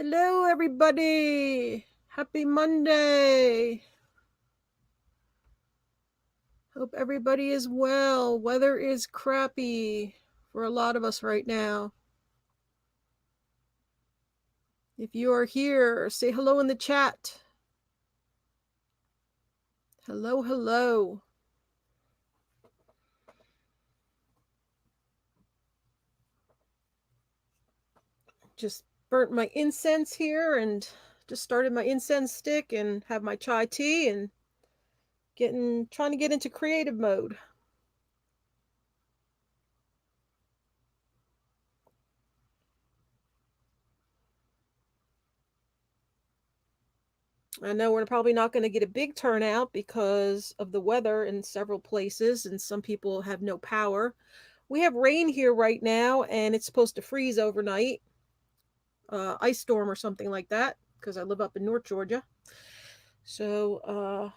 Hello, everybody. Happy Monday. Hope everybody is well. Weather is crappy for a lot of us right now. If you are here, say hello in the chat. Hello, hello. Just burnt my incense here and just started my incense stick and have my chai tea and trying to get into creative mode. I know we're probably not going to get a big turnout because of the weather in several places, and some people have no power. We have rain here right now, and it's supposed to freeze overnight, ice storm or something like that, because I live up in North Georgia. So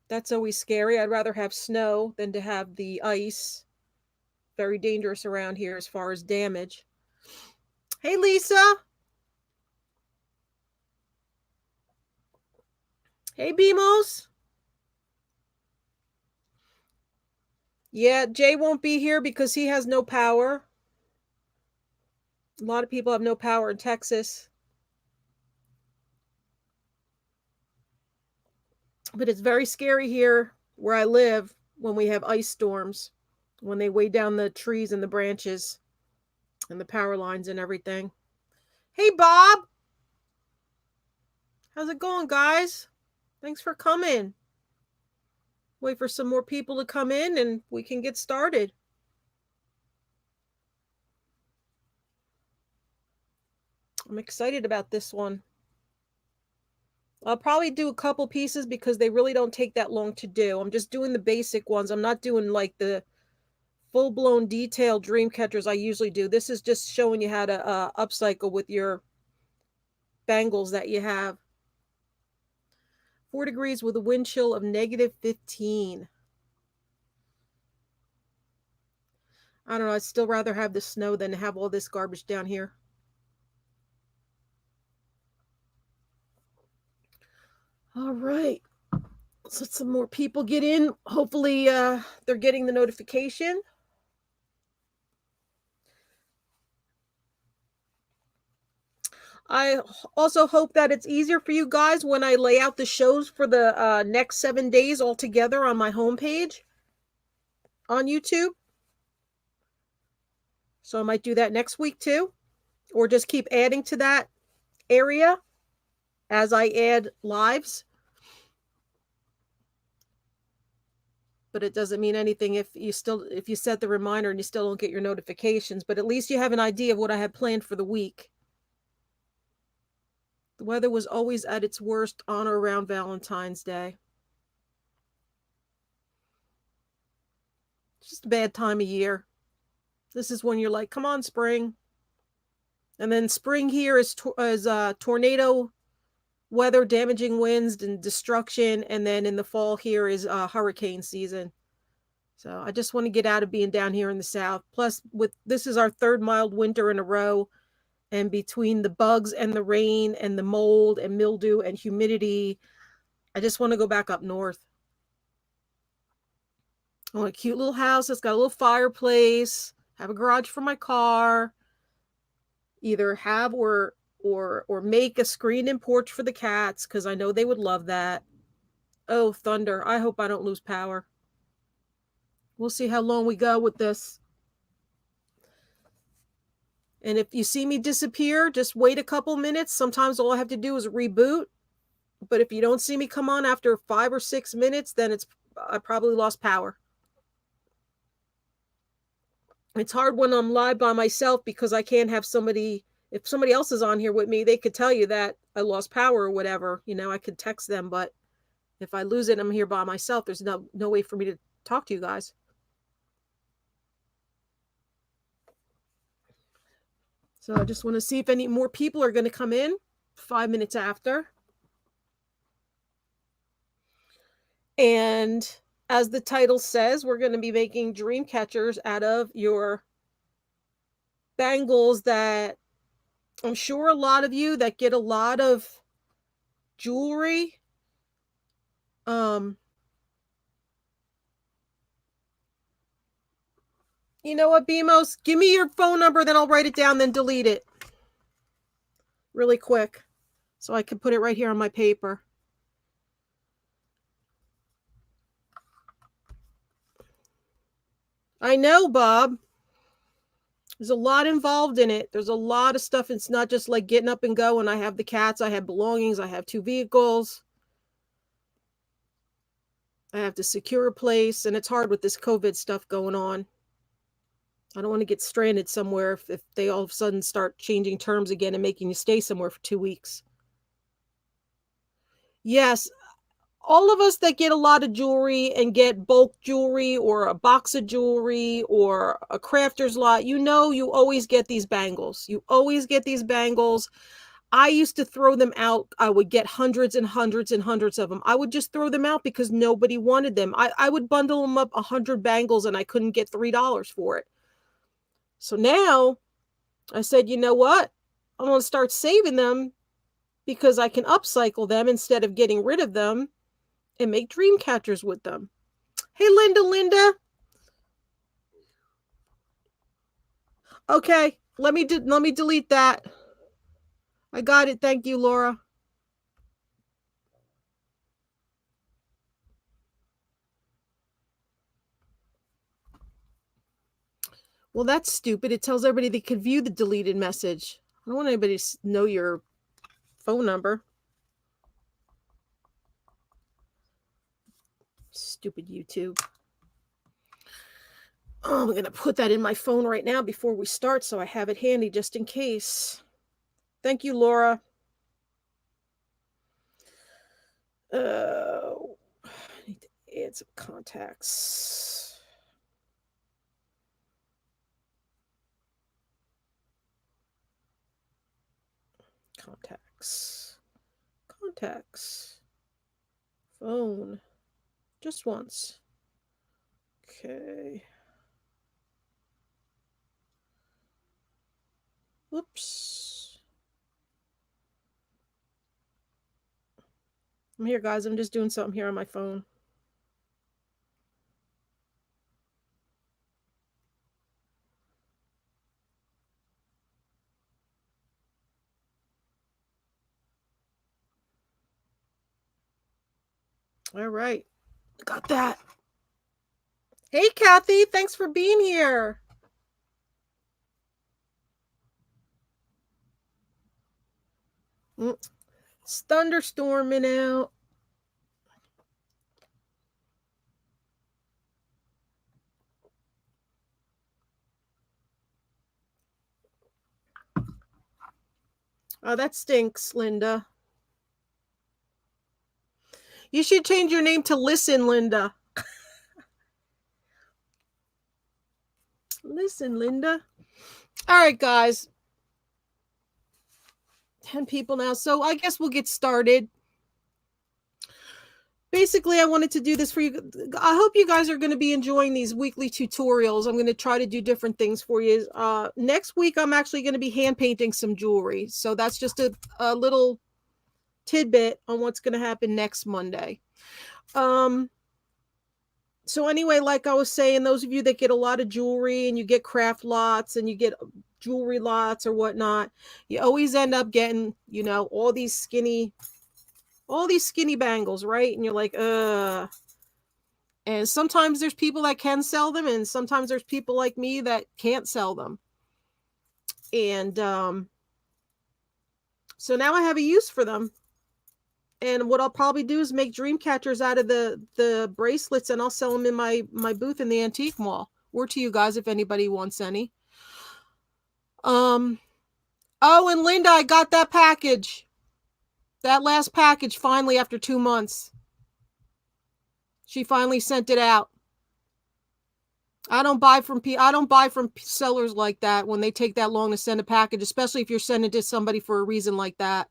that's always scary. I'd rather have snow than to have the ice. Very dangerous around here as far as damage. Hey, Lisa. Hey, Beamos. Yeah, Jay won't be here because he has no power. A lot of people have no power in Texas. But it's very scary here where I live when we have ice storms, when they weigh down the trees and the branches and the power lines and everything. Hey, Bob. How's it going, guys? Thanks for coming. Wait for some more people to come in and we can get started. I'm excited about this one. I'll probably do a couple pieces because they really don't take that long to do. I'm just doing the basic ones. I'm not doing like the full-blown detailed dream catchers I usually do. This is just showing you how to upcycle with your bangles that you have. 4 degrees with a wind chill of -15. I don't know. I'd still rather have the snow than have all this garbage down here. All right. Let's let some more people get in. Hopefully, they're getting the notification. I also hope that it's easier for you guys when I lay out the shows for the next 7 days all together on my homepage on YouTube. So I might do that next week too, or just keep adding to that area as I add lives. But it doesn't mean anything if you set the reminder and you still don't get your notifications, but at least you have an idea of what I have planned for the week. The weather was always at its worst on or around Valentine's Day. It's just a bad time of year. This is when you're like, come on, spring. And then spring here is tornado weather, damaging winds and destruction. And then in the fall here is hurricane season. So I just want to get out of being down here in the South. Plus, this is our third mild winter in a row. And between the bugs and the rain and the mold and mildew and humidity, I just want to go back up north. I want a cute little house that's got a little fireplace, have a garage for my car, either have or make a screened-in porch for the cats because I know they would love that. Oh, thunder. I hope I don't lose power. We'll see how long we go with this. And if you see me disappear, just wait a couple minutes. Sometimes all I have to do is reboot. But if you don't see me come on after 5 or 6 minutes, then I probably lost power. It's hard when I'm live by myself because I can't have somebody. If somebody else is on here with me, they could tell you that I lost power or whatever. I could text them, but if I lose it, I'm here by myself. There's no way for me to talk to you guys. So I just want to see if any more people are going to come in 5 minutes after. And as the title says, we're going to be making dream catchers out of your bangles that I'm sure a lot of you that get a lot of jewelry, you know what, BMOS? Give me your phone number, then I'll write it down, then delete it really quick so I can put it right here on my paper. I know, Bob. There's a lot involved in it. There's a lot of stuff. It's not just like getting up and going. I have the cats. I have belongings. I have 2 vehicles. I have to secure a place. And it's hard with this COVID stuff going on. I don't want to get stranded somewhere if they all of a sudden start changing terms again and making you stay somewhere for 2 weeks. Yes, all of us that get a lot of jewelry and get bulk jewelry or a box of jewelry or a crafter's lot, you know, you always get these bangles. You always get these bangles. I used to throw them out. I would get hundreds and hundreds and hundreds of them. I would just throw them out because nobody wanted them. I would bundle them up 100 bangles and I couldn't get $3 for it. So now I said, you know what? I'm going to start saving them because I can upcycle them instead of getting rid of them and make dream catchers with them. Hey, Linda. Okay, let me delete that. I got it. Thank you, Laura. Well, that's stupid. It tells everybody they can view the deleted message. I don't want anybody to know your phone number. Stupid YouTube. Oh, I'm going to put that in my phone right now before we start so I have it handy just in case. Thank you, Laura. I need to add some contacts. Contacts. Phone. Just once. Okay. Whoops. I'm here, guys. I'm just doing something here on my phone. All right. Got that. Hey, Kathy. Thanks for being here. It's thunderstorming out. Oh, that stinks, Linda. You should change your name to Listen, Linda. Listen, Linda. All right, guys. 10 people now. So I guess we'll get started. Basically, I wanted to do this for you. I hope you guys are going to be enjoying these weekly tutorials. I'm going to try to do different things for you. Next week, I'm actually going to be hand painting some jewelry. So that's just a little tidbit on what's going to happen next Monday. So anyway, like I was saying, those of you that get a lot of jewelry and you get craft lots and you get jewelry lots or whatnot, you always end up getting, you know, all these skinny bangles, right? And you're like, and sometimes there's people that can sell them, and sometimes there's people like me that can't sell them. And so now I have a use for them. And what I'll probably do is make dream catchers out of the bracelets, and I'll sell them in my booth in the antique mall, or to you guys if anybody wants any. Oh, and Linda, I got that package. That last package finally after 2 months. She finally sent it out. I don't buy from sellers like that when they take that long to send a package, especially if you're sending it to somebody for a reason like that.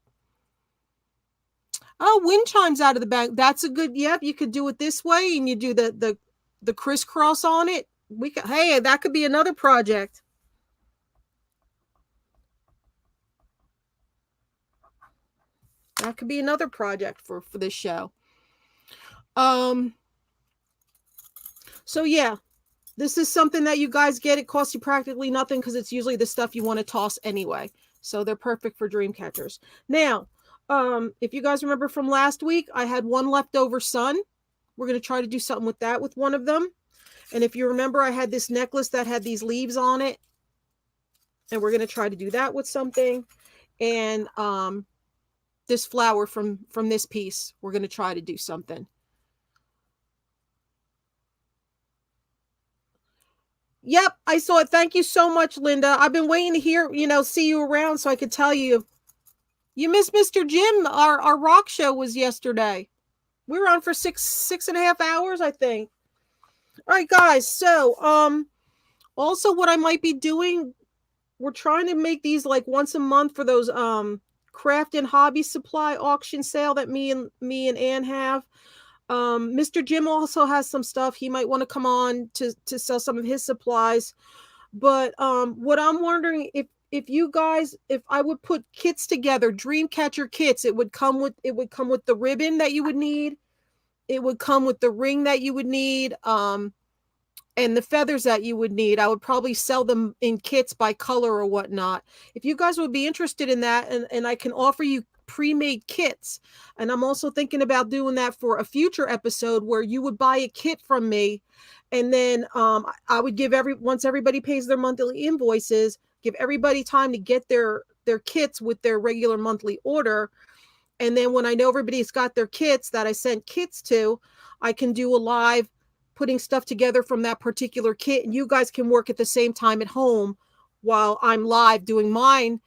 Oh, wind chimes out of the bag. That's a good, yep, you could do it this way and you do the crisscross on it. Hey, that could be another project. That could be another project for this show. So yeah, this is something that you guys get. It costs you practically nothing because it's usually the stuff you want to toss anyway. So they're perfect for dream catchers. Now, if you guys remember from last week, I had one leftover sun. We're going to try to do something with that with one of them. And if you remember, I had this necklace that had these leaves on it. And we're going to try to do that with something. And this flower from this piece, we're going to try to do something. Yep, I saw it. Thank you so much, Linda. I've been waiting to hear, see you around so I could tell you. You missed Mr. Jim. Our rock show was yesterday. We were on for six and a half hours, I think. All right, guys. So, also what I might be doing, we're trying to make these like once a month for those craft and hobby supply auction sale that me and Ann have. Mr. Jim also has some stuff. He might want to come on to sell some of his supplies. But what I'm wondering, if you guys, if I would put kits together, Dreamcatcher kits, it would come with the ribbon that you would need. It would come with the ring that you would need, and the feathers that you would need. I would probably sell them in kits by color or whatnot. If you guys would be interested in that, and I can offer you pre-made kits. And I'm also thinking about doing that for a future episode where you would buy a kit from me, and then I would give once everybody pays their monthly invoices, give everybody time to get their kits with their regular monthly order. And then when I know everybody's got their kits that I sent kits to, I can do a live putting stuff together from that particular kit, and you guys can work at the same time at home while I'm live doing mine.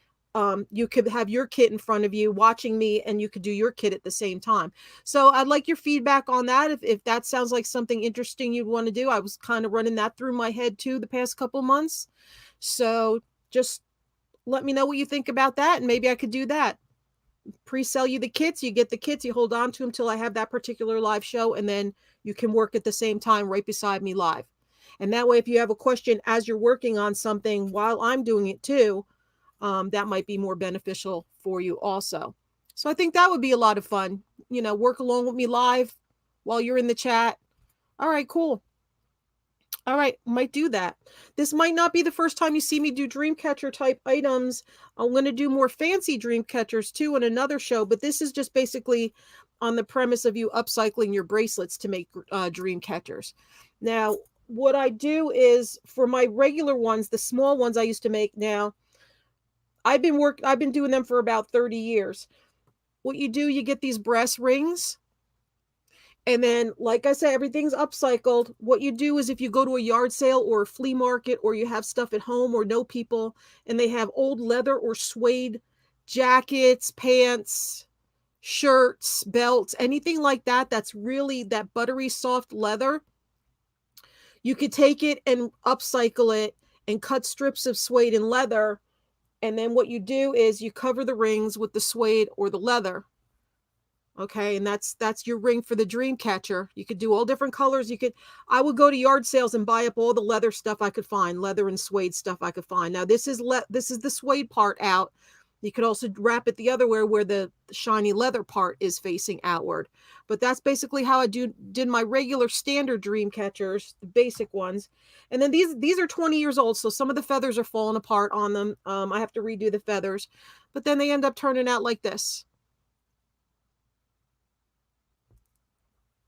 You could have your kit in front of you watching me, and you could do your kit at the same time. So I'd like your feedback on that. If that sounds like something interesting you'd want to do. I was kind of running that through my head too the past couple months. So just let me know what you think about that, and maybe I could do that. Pre-sell you the kits, you get the kits, you hold on to them till I have that particular live show, and then you can work at the same time right beside me live. And that way, if you have a question as you're working on something while I'm doing it too, that might be more beneficial for you also. So I think that would be a lot of fun. Work along with me live while you're in the chat. All right, cool. All right, might do that. This might not be the first time you see me do Dreamcatcher type items. I'm going to do more fancy Dreamcatchers too in another show, but this is just basically on the premise of you upcycling your bracelets to make Dreamcatchers. Now, what I do is for my regular ones, the small ones I used to make now, I've been doing them for about 30 years. What you do, you get these brass rings. And then, like I said, everything's upcycled. What you do is if you go to a yard sale or a flea market, or you have stuff at home or know people, and they have old leather or suede jackets, pants, shirts, belts, anything like that, that's really that buttery soft leather, you could take it and upcycle it and cut strips of suede and leather. And then what you do is you cover the rings with the suede or the leather. Okay, and that's your ring for the Dreamcatcher. You could do all different colors. I would go to yard sales and buy up all the leather stuff I could find, leather and suede stuff I could find. Now this is the suede part out. You could also wrap it the other way where the shiny leather part is facing outward. But that's basically how I did my regular standard Dreamcatchers, the basic ones. And then these are 20 years old, so some of the feathers are falling apart on them. I have to redo the feathers, but then they end up turning out like this.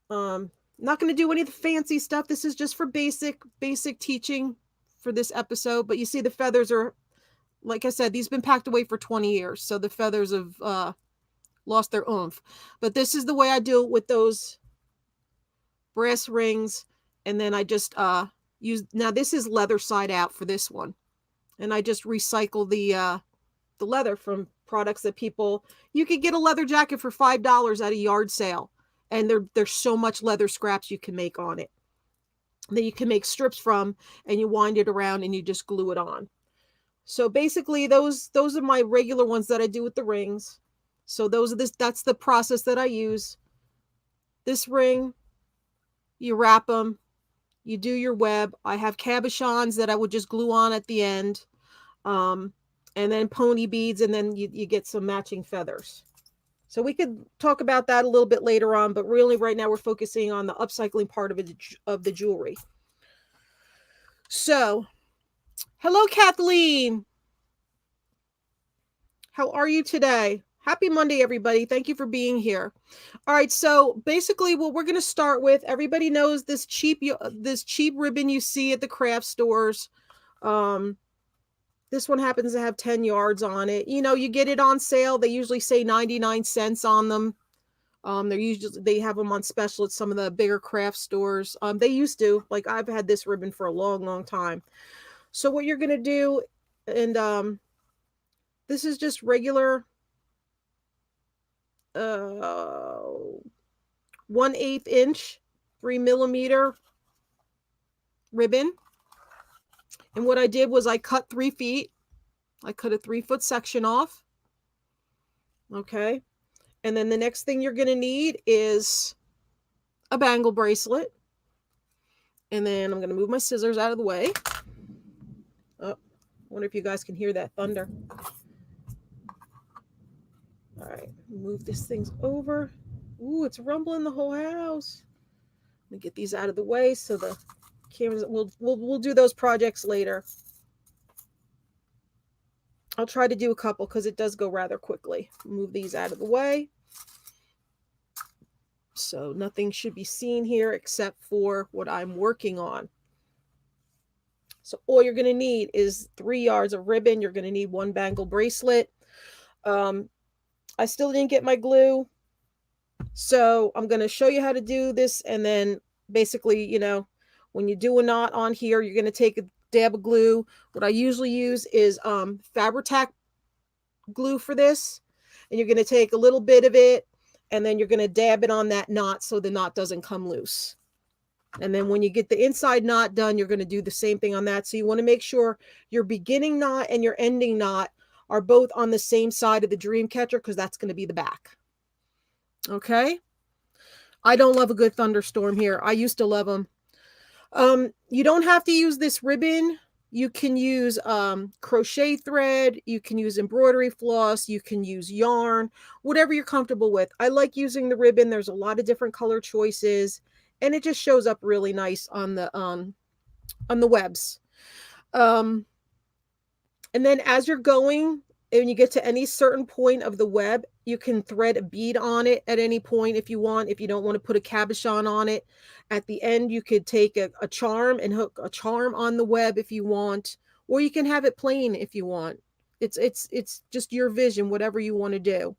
Not going to do any of the fancy stuff. This is just for basic teaching for this episode. But you see the feathers are, like I said, these have been packed away for 20 years. So the feathers have lost their oomph. But this is the way I do it with those brass rings. And then I just now this is leather side out for this one. And I just recycle the leather from products that you could get a leather jacket for $5 at a yard sale. And there's so much leather scraps you can make on it that you can make strips from, and you wind it around and you just glue it on. So basically those are my regular ones that I do with the rings. So that's the process that I use. This ring, you wrap them, you do your web. I have cabochons that I would just glue on at the end. And then pony beads, and then you get some matching feathers. So we could talk about that a little bit later on, but really right now we're focusing on the upcycling part of the jewelry. So, hello, Kathleen. How are you today? Happy Monday, everybody. Thank you for being here. All right, so basically what we're going to start with, everybody knows this cheap ribbon you see at the craft stores. This one happens to have 10 yards on it. You know, you get it on sale. They usually say 99 cents on them. They have them on special at some of the bigger craft stores. They used to, like, I've had this ribbon for a long, long time. So what you're going to do, and this is just regular 1/8 inch 3mm ribbon. And what I did was I cut 3 feet. I cut a 3-foot section off. Okay. And then the next thing you're going to need is a bangle bracelet. And then I'm going to move my scissors out of the way. Oh, I wonder if you guys can hear that thunder. All right, move these things over. Ooh, it's rumbling the whole house. Let me get these out of the way so the cameras, we'll do those projects later. I'll try to do a couple because it does go rather quickly. Move these out of the way. So nothing should be seen here except for what I'm working on. So all you're going to need is 3 yards of ribbon. You're going to need 1 bangle bracelet. I still didn't get my glue. So I'm going to show you how to do this. And then basically, you know, when you do a knot on here, you're going to take a dab of glue. What I usually use is Fabri-Tac glue for this. And you're going to take a little bit of it, and then you're going to dab it on that knot so the knot doesn't come loose. And then when you get the inside knot done, you're going to do the same thing on that. So you want to make sure your beginning knot and your ending knot are both on the same side of the Dreamcatcher, because that's going to be the back. Okay. I don't love a good thunderstorm here. I used to love them. You don't have to use this ribbon. You can use crochet thread. You can use embroidery floss. You can use yarn, whatever you're comfortable with. I like using the ribbon. There's a lot of different color choices, and it just shows up really nice on the webs. And then as you're going, and you get to any certain point of the web, you can thread a bead on it at any point if you want. If you don't want to put a cabochon on it, at the end you could take a charm and hook a charm on the web if you want, or you can have it plain if you want. It's just your vision, whatever you want to do.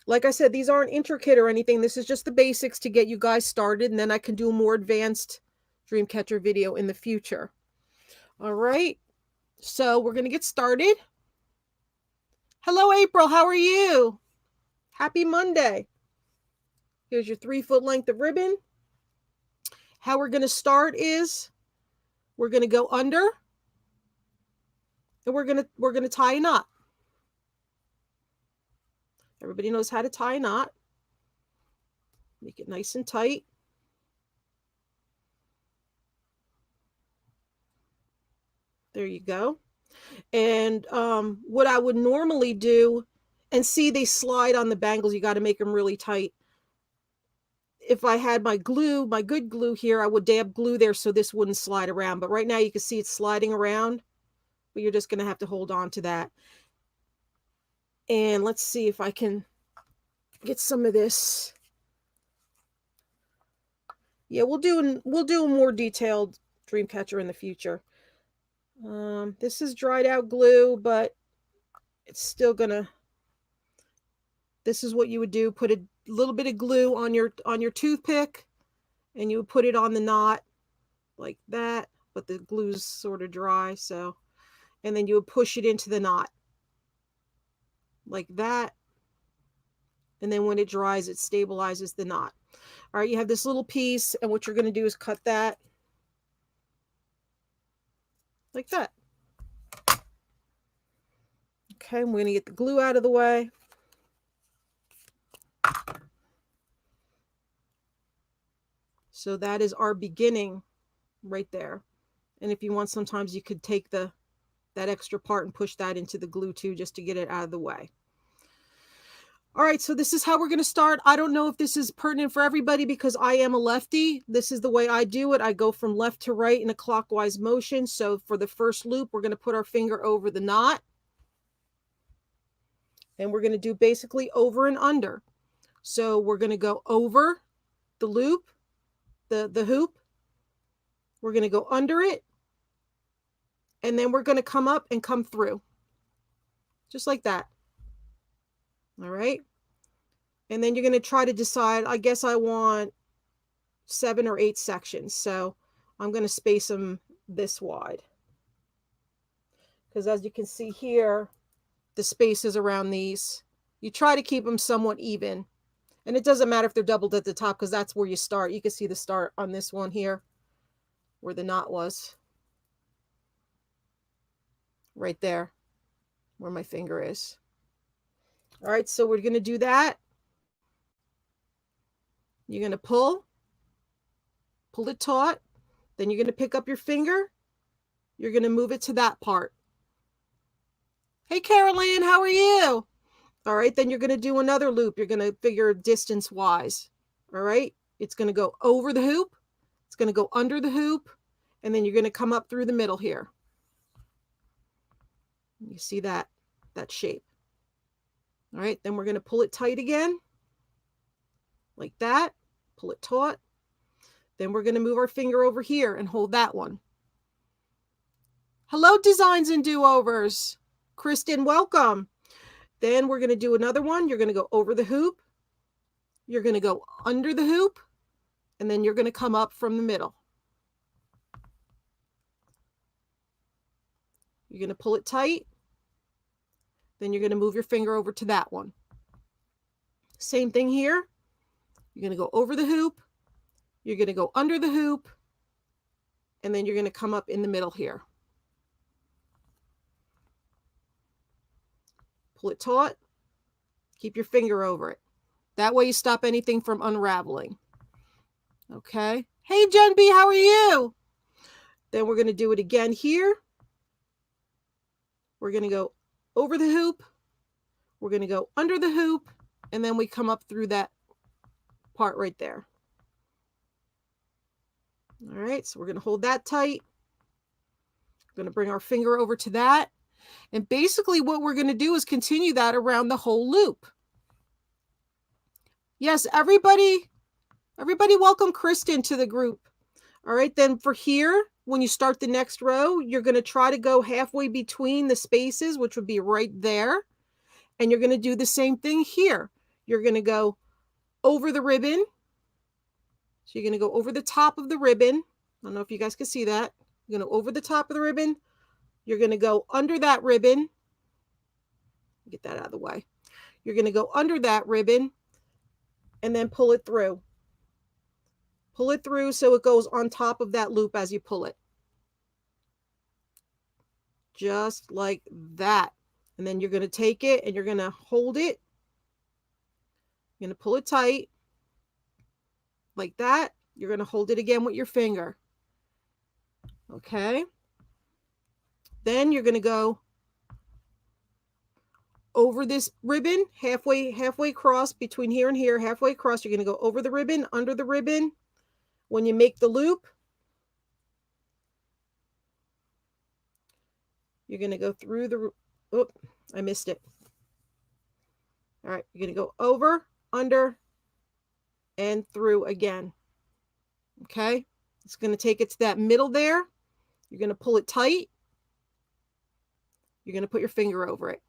Like I said, these aren't intricate or anything. This is just the basics to get you guys started, and then I can do a more advanced Dreamcatcher video in the future. All right, so we're going to get started. Hello, April. How are you? Happy Monday. Here's your 3-foot length of ribbon. How we're going to start is we're going to go under, and we're going to tie a knot. Everybody knows how to tie a knot. Make it nice and tight. There you go. And what I would normally do, and see, they slide on the bangles. You got to make them really tight. If I had my glue, my good glue here, I would dab glue there so this wouldn't slide around. But right now you can see it's sliding around, but you're just going to have to hold on to that. And let's see if I can get some of this. Yeah, we'll do a more detailed Dreamcatcher in the future. This is dried out glue, but it's still gonna, this is what you would do. Put a little bit of glue on your toothpick, and you would put it on the knot like that, but the glue's sort of dry, so, and then you would push it into the knot like that. And then when it dries, it stabilizes the knot. All right, you have this little piece, and what you're going to do is cut that like that. Okay, I'm going to get the glue out of the way. So that is our beginning right there. And if you want, sometimes you could take that extra part and push that into the glue too, just to get it out of the way. All right, so this is how we're going to start. I don't know if this is pertinent for everybody because I am a lefty. This is the way I do it. I go from left to right in a clockwise motion. So for the first loop, we're going to put our finger over the knot. And we're going to do basically over and under. So we're going to go over the loop, the hoop. We're going to go under it. And then we're going to come up and come through. Just like that. All right. And then you're going to try to decide, I guess I want 7 or 8 sections. So I'm going to space them this wide. Because as you can see here, the spaces around these, you try to keep them somewhat even. And it doesn't matter if they're doubled at the top because that's where you start. You can see the start on this one here where the knot was. Right there where my finger is. All right, so we're going to do that. You're going to pull it taut. Then you're going to pick up your finger. You're going to move it to that part. Hey, Caroline, how are you? All right, then you're going to do another loop. You're going to figure distance wise. All right, it's going to go over the hoop. It's going to go under the hoop. And then you're going to come up through the middle here. You see that shape. All right, then we're going to pull it tight again. Like that. Pull it taut. Then we're going to move our finger over here and hold that one. Hello, Designs and Do-Overs. Kristen, welcome. Then we're going to do another one. You're going to go over the hoop. You're going to go under the hoop. And then you're going to come up from the middle. You're going to pull it tight. Then you're going to move your finger over to that one. Same thing here. You're going to go over the hoop. You're going to go under the hoop. And then you're going to come up in the middle here. Pull it taut. Keep your finger over it. That way you stop anything from unraveling. Okay. Hey, Jen B, how are you? Then we're going to do it again here. We're going to go over the hoop. We're going to go under the hoop. And then we come up through that part right there. All right. So we're going to hold that tight. We're going to bring our finger over to that. And basically what we're going to do is continue that around the whole loop. Yes, everybody welcome Kristen to the group. All right, then for here, when you start the next row, you're going to try to go halfway between the spaces, which would be right there. And you're going to do the same thing here. You're going to go over the ribbon. So you're going to go over the top of the ribbon. I don't know if you guys can see that. You're going to over the top of the ribbon. You're going to go under that ribbon. Get that out of the way. You're going to go under that ribbon and then pull it through. Pull it through so it goes on top of that loop as you pull it. Just like that. And then you're going to take it and you're going to hold it. You're going to pull it tight. Like that. You're going to hold it again with your finger. Okay. Then you're going to go over this ribbon, halfway across between here and here, halfway across. You're going to go over the ribbon, under the ribbon. When you make the loop, you're going to go through the, oh, I missed it. All right, you're going to go over, under, and through again. Okay, it's going to take it to that middle there. You're going to pull it tight. You're going to put your finger over it.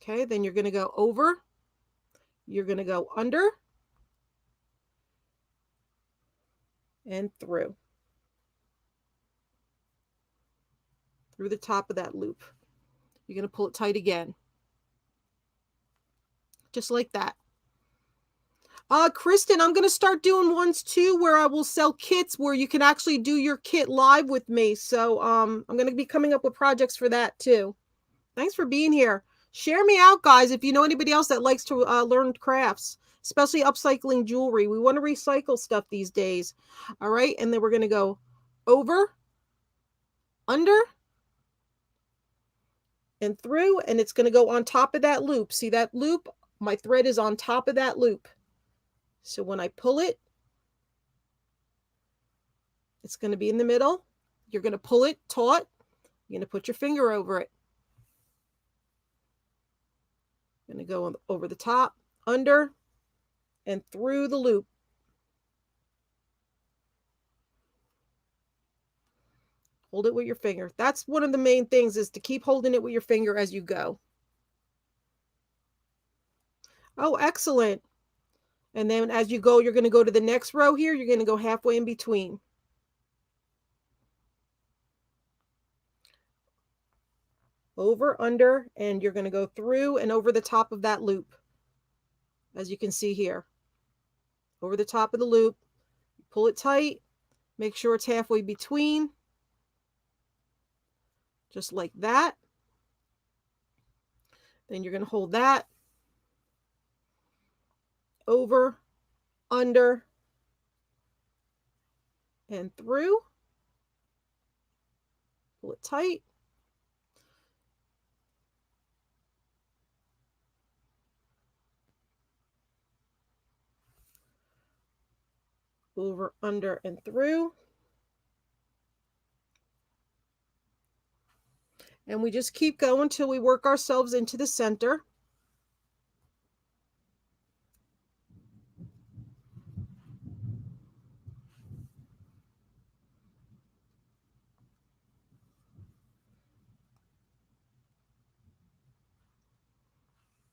Okay, then you're going to go over. You're going to go under. And through the top of that loop. You're going to pull it tight again. Just like that. Kristen, I'm going to start doing ones too where I will sell kits where you can actually do your kit live with me. So I'm going to be coming up with projects for that too. Thanks for being here. Share me out, guys, if you know anybody else that likes to learn crafts, especially upcycling jewelry. We want to recycle stuff these days. All right, and then we're going to go over, under, and through, and it's going to go on top of that loop. See that loop? My thread is on top of that loop. So when I pull it, it's going to be in the middle. You're going to pull it taut. You're going to put your finger over it. I'm going to go over the top, under, and through the loop. Hold it with your finger. That's one of the main things, is to keep holding it with your finger as you go. Oh, excellent. And then as you go, you're going to go to the next row here. You're going to go halfway in between. Over, under, and you're going to go through and over the top of that loop. As you can see here. Over the top of the loop. Pull it tight. Make sure it's halfway between. Just like that. Then you're going to hold that. Over, under, and through. Pull it tight. Over, under, and through. And we just keep going till we work ourselves into the center.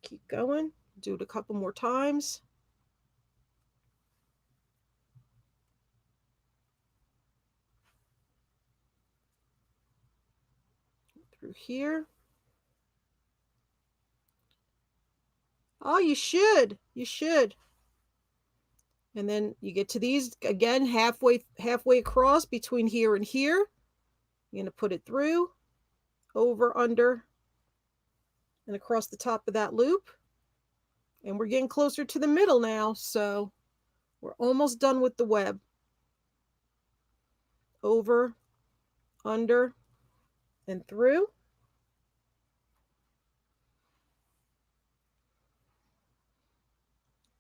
Keep going. Do it a couple more times. Through here. Oh, you should. You should. And then you get to these again, halfway across between here and here. You're going to put it through, over, under, and across the top of that loop. And we're getting closer to the middle now, so we're almost done with the web. Over, under, and through.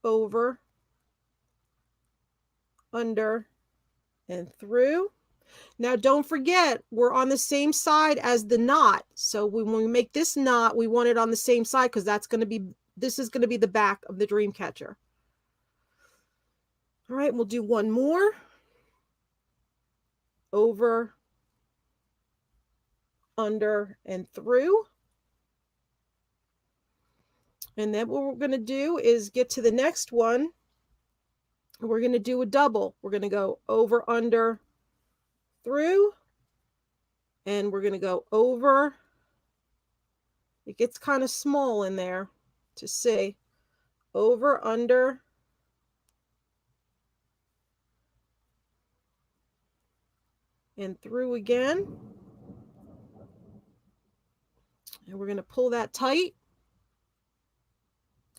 Over, under, and through. Now don't forget, we're on the same side as the knot. So when we make this knot, we want it on the same side, because this is going to be the back of the Dreamcatcher. All right, we'll do one more. Over, under, and through. And then what we're going to do is get to the next one. We're going to do a double. We're going to go over, under, through, and we're going to go over. It gets kind of small in there to see. Over, under, and through again. And we're going to pull that tight.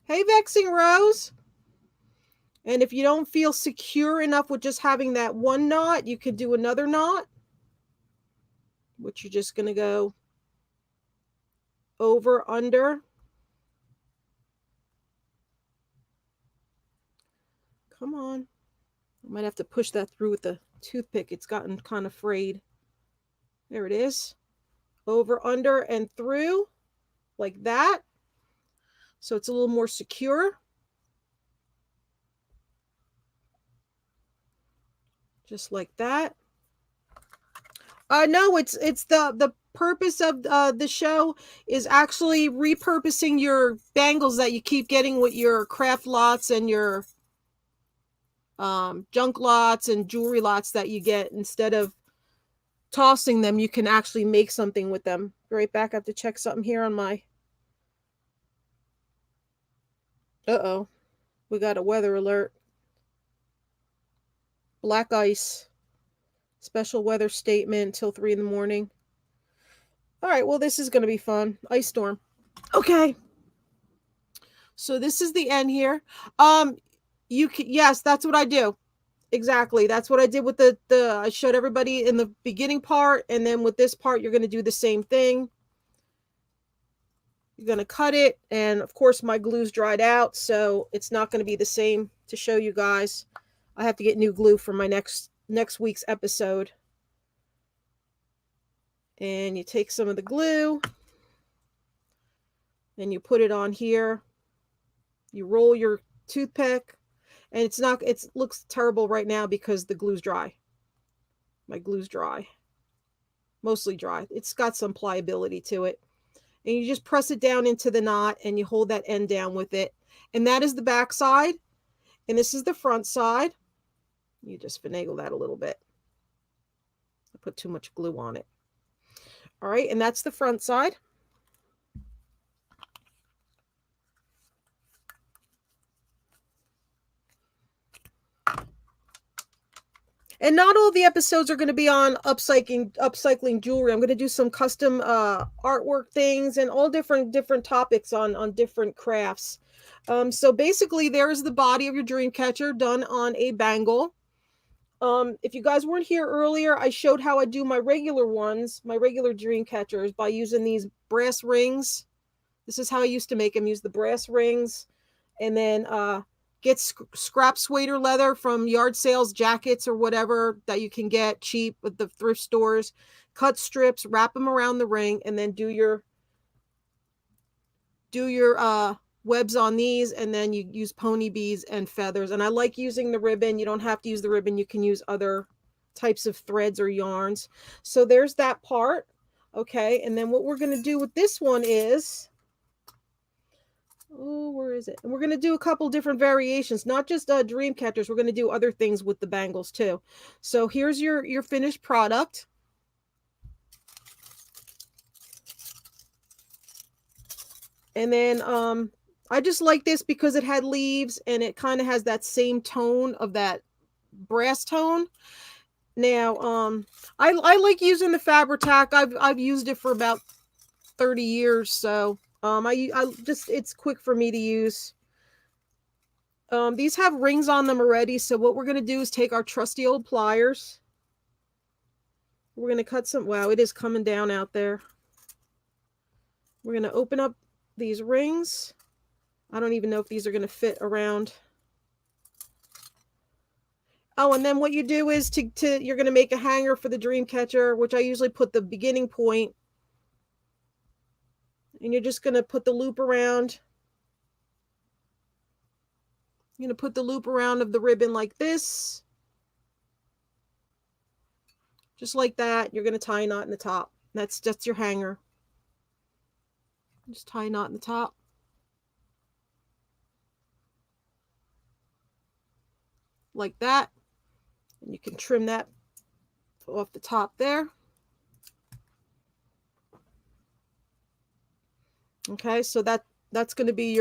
Hey, Vexing Rose. And if you don't feel secure enough with just having that one knot, you could do another knot, which you're just going to go over, under. Come on. I might have to push that through with the toothpick. It's gotten kind of frayed. There it is. Over, under, and through, like that. So it's a little more secure. Just like that. No, it's the purpose of the show is actually repurposing your bangles that you keep getting with your craft lots and your junk lots and jewelry lots that you get. Instead of tossing them, you can actually make something with them. Be right back. I have to check something here on my... Uh-oh. We got a weather alert. Black ice. Special weather statement till 3 in the morning. All right, well, this is going to be fun. Ice storm. Okay. So this is the end here. You can, yes, that's what I do. Exactly. That's what I did with the I showed everybody in the beginning part, and then with this part, you're going to do the same thing. You're going to cut it, and of course my glue's dried out, so it's not going to be the same to show you guys. I have to get new glue for my next week's episode. And you take some of the glue and you put it on here. You roll your toothpick, and it looks terrible right now because the glue's dry. My glue's dry. Mostly dry. It's got some pliability to it. And you just press it down into the knot and you hold that end down with it. And that is the back side. And this is the front side. You just finagle that a little bit. I put too much glue on it. All right, and that's the front side. And not all the episodes are going to be on upcycling jewelry. I'm going to do some custom artwork things and all different topics on different crafts. So basically, there's the body of your Dreamcatcher done on a bangle. If you guys weren't here earlier, I showed how I do my regular ones, my regular Dreamcatchers, by using these brass rings. This is how I used to make them. Use the brass rings, and then get scrap suede leather from yard sales, jackets or whatever that you can get cheap at the thrift stores. Cut strips, wrap them around the ring, and then do your webs on these, and then you use pony beads and feathers. And I like using the ribbon. You don't have to use the ribbon. You can use other types of threads or yarns. So there's that part. Okay, and then what we're going to do with this one is, oh, where is it? And we're going to do a couple different variations, not just Dreamcatchers. We're going to do other things with the bangles too. So here's your finished product. And then I just like this because it had leaves and it kind of has that same tone of that brass tone. Now, I like using the Fabri-Tac. I've used it for about 30 years, so I just, it's quick for me to use. These have rings on them already, so what we're going to do is take our trusty old pliers. We're going to cut some, wow, it is coming down out there. We're going to open up these rings. I don't even know if these are going to fit around. Oh, and then what you do is you're going to make a hanger for the Dreamcatcher, which I usually put the beginning point. And you're just going to put the loop around. You're going to put the loop around of the ribbon like this. Just like that. You're going to tie a knot in the top. That's your hanger. Just tie a knot in the top. Like that. And you can trim that off the top there. Okay, so that's going to be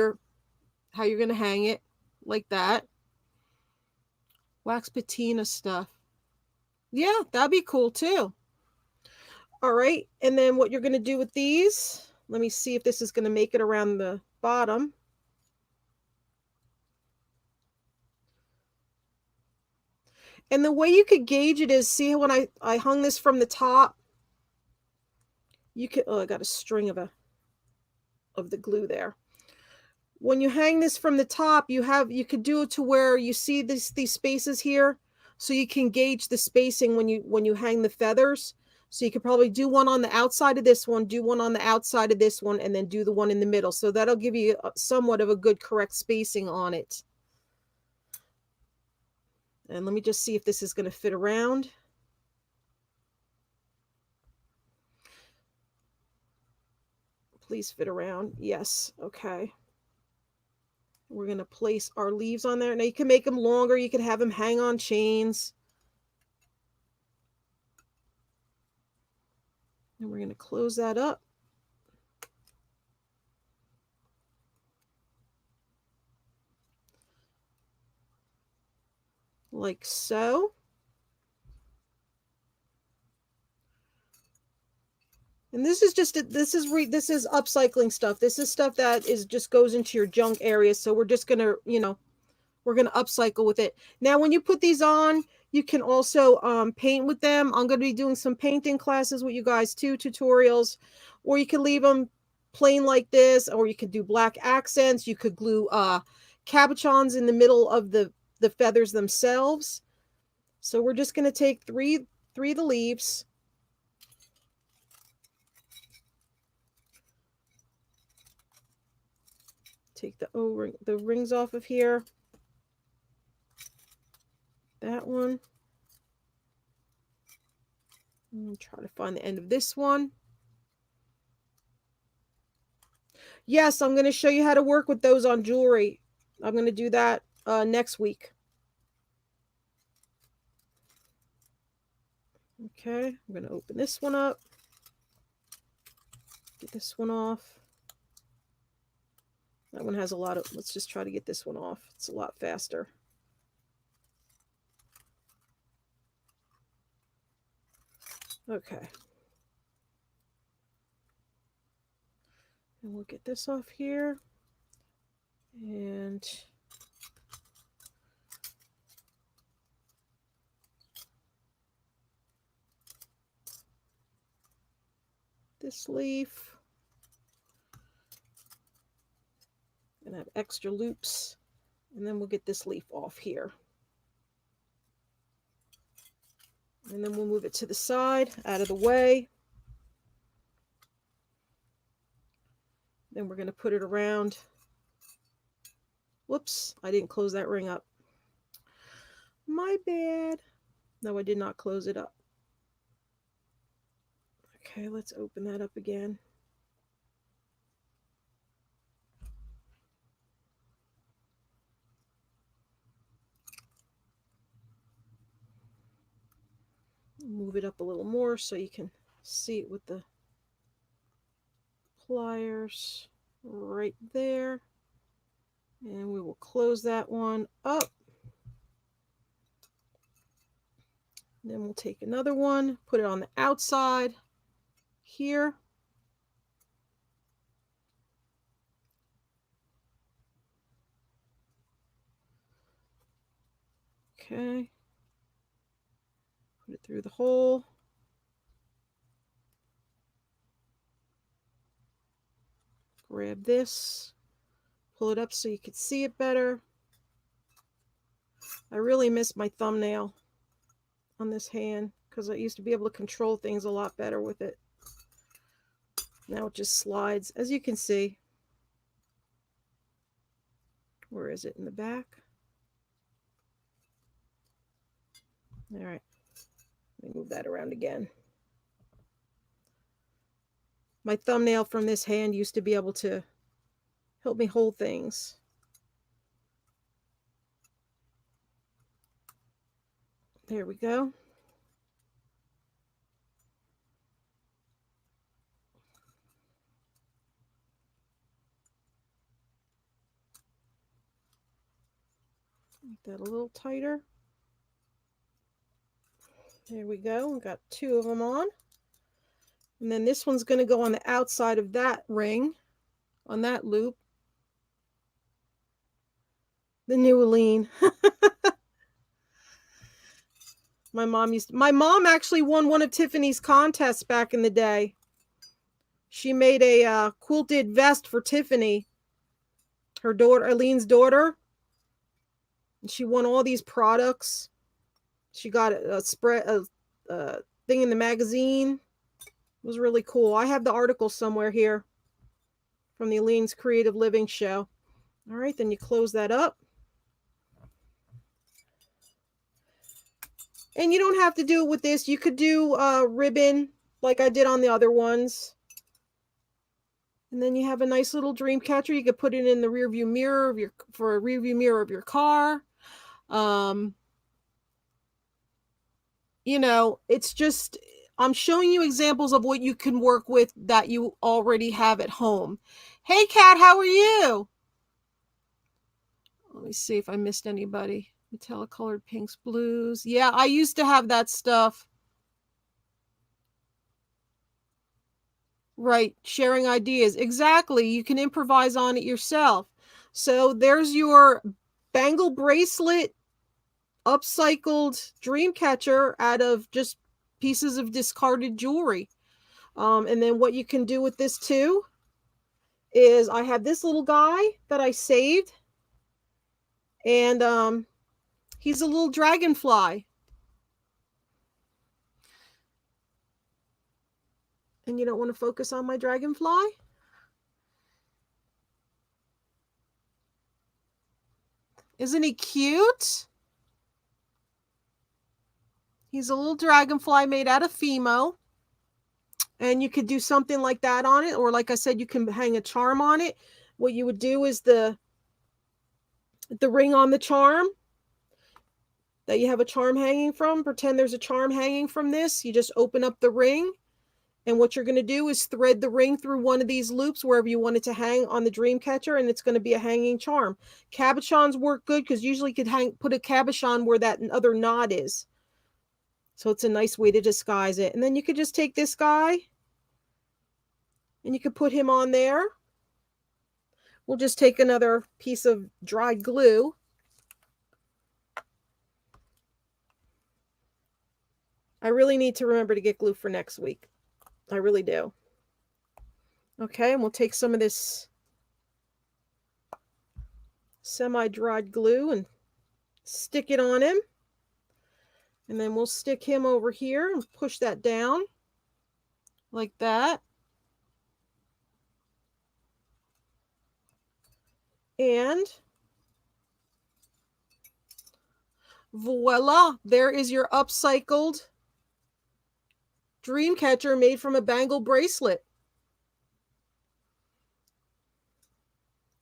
how you're going to hang it, like that. Wax patina stuff. Yeah, that'd be cool too. All right, and then what you're going to do with these, let me see if this is going to make it around the bottom. And the way you could gauge it is, see when I hung this from the top, you could, oh, I got a string of the glue there. When you hang this from the top, you could do it to where you see these spaces here, so you can gauge the spacing when you hang the feathers. So you could probably do one on the outside of this one, do one on the outside of this one, and then do the one in the middle. So that'll give you somewhat of a good correct spacing on it. And let me just see if this is going to fit around. Please fit around. Yes. Okay. We're going to place our leaves on there. Now you can make them longer. You can have them hang on chains. And we're going to close that up. Like so. And this is just this is upcycling stuff. This is stuff that just goes into your junk area. So we're just gonna, we're gonna upcycle with it. Now, when you put these on, you can also paint with them. I'm gonna be doing some painting classes with you guys too, tutorials, or you can leave them plain like this, or you could do black accents. You could glue cabochons in the middle of the feathers themselves. So we're just going to take three of the leaves. Take the rings off of here. That one. And try to find the end of this one. Yes, I'm going to show you how to work with those on jewelry. I'm going to do that next week. Okay, I'm going to open this one up. Get this one off. That one has a lot of, let's just try to get this one off. It's a lot faster. Okay. And we'll get this off here. And this leaf. And I have extra loops. And then we'll get this leaf off here. And then we'll move it to the side, out of the way. Then we're going to put it around. Whoops, I didn't close that ring up. My bad. No, I did not close it up. Okay, let's open that up again. Move it up a little more so you can see it with the pliers right there. And we will close that one up. Then we'll take another one, put it on the outside here. Okay. Put it through the hole. Grab this, pull it up so you can see it better. I really miss my thumbnail on this hand because I used to be able to control things a lot better with it. Now it just slides, as you can see. Where is it? In the back? All right. Let me move that around again. My thumbnail from this hand used to be able to help me hold things. There we go. Make that a little tighter. There we go. We've got two of them on. And then this one's going to go on the outside of that ring, on that loop. The new Aline. My mom actually won one of Tiffany's contests back in the day. She made a quilted vest for Tiffany, her daughter, Aline's daughter. And she won all these products. She got a thing in the magazine. It was really cool. I have the article somewhere here from the Aline's Creative Living show. All right, then you close that up. And you don't have to do it with this. You could do ribbon like I did on the other ones. And then you have a nice little dream catcher. You could put it in the rear view mirror of for a rear view mirror of your car. You know, it's just, I'm showing you examples of what you can work with that you already have at home. Hey, Kat, how are you? Let me see if I missed anybody. Metallic colored pinks, blues. Yeah, I used to have that stuff. Right, sharing ideas. Exactly. You can improvise on it yourself. So there's your bangle bracelet, upcycled Dreamcatcher out of just pieces of discarded jewelry. And then what you can do with this too is I have this little guy that I saved, and he's a little dragonfly. And you don't want to focus on my dragonfly? Isn't he cute? He's a little dragonfly made out of Fimo. And you could do something like that on it, or like I said, you can hang a charm on it. What you would do is the ring on the charm that you have a charm hanging from, pretend there's a charm hanging from this. You just open up the ring, and what you're going to do is thread the ring through one of these loops wherever you want it to hang on the Dreamcatcher, and it's going to be a hanging charm. Cabochons work good because usually you could put a cabochon where that other knot is. So it's a nice way to disguise it. And then you could just take this guy and you could put him on there. We'll just take another piece of dried glue. I really need to remember to get glue for next week. I really do. Okay, and we'll take some of this semi-dried glue and stick it on him. And then we'll stick him over here and push that down like that. And voila, there is your upcycled Dreamcatcher made from a Bangle bracelet.